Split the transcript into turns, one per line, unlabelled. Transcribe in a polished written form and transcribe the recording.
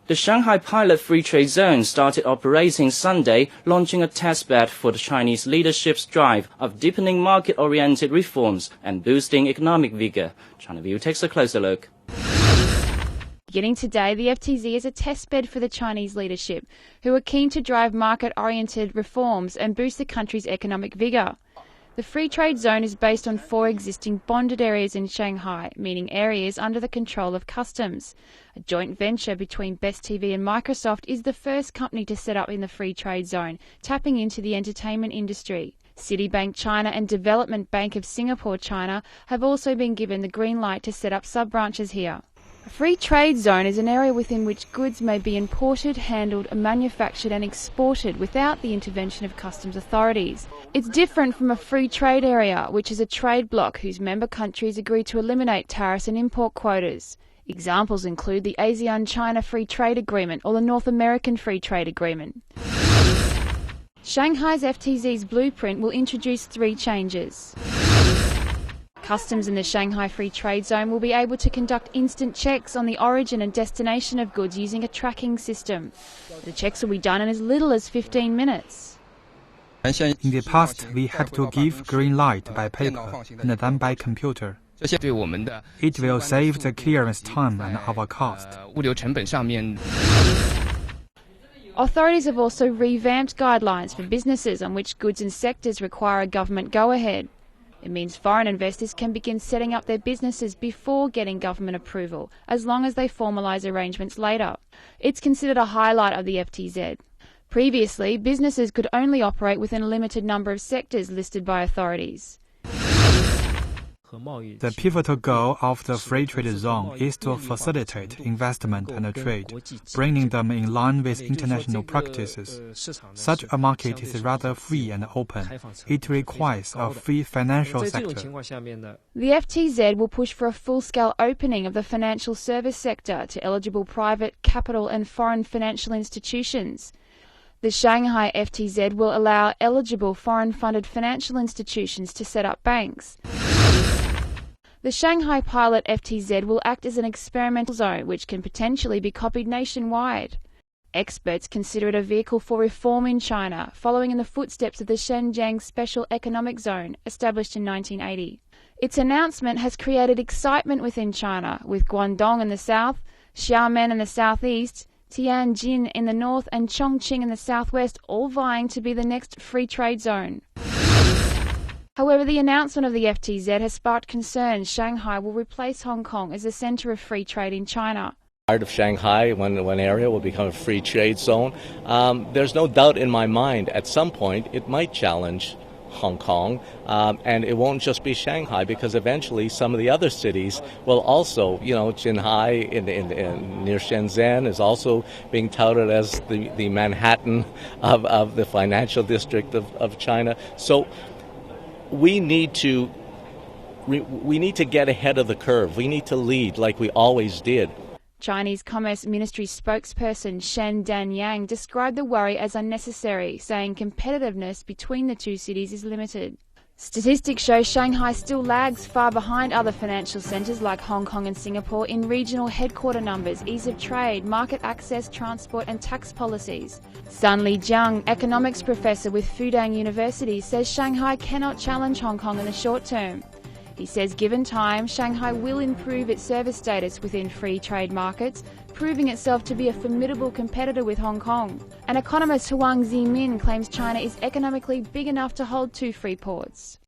The Shanghai pilot free trade zone started operating Sunday, launching a testbed for the Chinese leadership's drive of deepening market-oriented reforms and boosting economic vigor. China View takes a closer look.
Beginning today, the FTZ is a testbed for the Chinese leadership, who are keen to drive market-oriented reforms and boost the country's economic vigor. The free trade zone is based on 4 existing bonded areas in Shanghai, meaning areas under the control of customs. A joint venture between Best TV and Microsoft is the first company to set up in the free trade zone, tapping into the entertainment industry. Citibank China and Development Bank of Singapore China have also been given the green light to set up sub-branches here. A free trade zone is an area within which goods may be imported, handled, manufactured and exported without the intervention of customs authorities. It's different from a free trade area, which is a trade bloc whose member countries agree to eliminate tariffs and import quotas. Examples include the ASEAN-China Free Trade Agreement or the North American Free Trade Agreement. Shanghai's FTZ's blueprint will introduce 3 changes. Customs in the Shanghai Free Trade Zone will be able to conduct instant checks on the origin and destination of goods using a tracking system. The checks will be done in as little as 15 minutes.
In the past, we had to give green light by paper and then by computer. It will save the clearance time and our cost.
Authorities have also revamped guidelines for businesses on which goods and sectors require a government go-ahead. It means foreign investors can begin setting up their businesses before getting government approval, as long as they formalise arrangements later. It's considered a highlight of the FTZ. Previously, businesses could only operate within a limited number of sectors listed by authorities.
The pivotal goal of the free trade zone is to facilitate investment and trade, bringing them in line with international practices. Such a market is rather free and open. It requires a free financial sector.
The FTZ will push for a full-scale opening of the financial service sector to eligible private, capital and foreign financial institutions. The Shanghai FTZ will allow eligible foreign-funded financial institutions to set up banks. The Shanghai pilot FTZ will act as an experimental zone which can potentially be copied nationwide. Experts consider it a vehicle for reform in China, following in the footsteps of the Shenzhen Special Economic Zone, established in 1980. Its announcement has created excitement within China, with Guangdong in the south, Xiamen in the southeast, Tianjin in the north and Chongqing in the southwest all vying to be the next free trade zone. However, the announcement of the FTZ has sparked concerns Shanghai will replace Hong Kong as the centre of free trade in China.
Part of Shanghai, one area will become a free trade zone. There's no doubt in my mind at some point it might challenge Hong Kong, and it won't just be Shanghai, because eventually some of the other cities will also, Shanghai near Shenzhen is also being touted as the Manhattan of the financial district of China. So we need to get ahead of the curve. We need to lead like we always did.
Chinese Commerce Ministry spokesperson Shen Danyang described the worry as unnecessary, saying competitiveness between the 2 cities is limited. Statistics show Shanghai still lags far behind other financial centres like Hong Kong and Singapore in regional headquarter numbers, ease of trade, market access, transport and tax policies. Sun Lijiang, economics professor with Fudang University, says Shanghai cannot challenge Hong Kong in the short term. He says given time, Shanghai will improve its service status within free trade markets, proving itself to be a formidable competitor with Hong Kong. An economist Huang Zimin claims China is economically big enough to hold 2 free ports.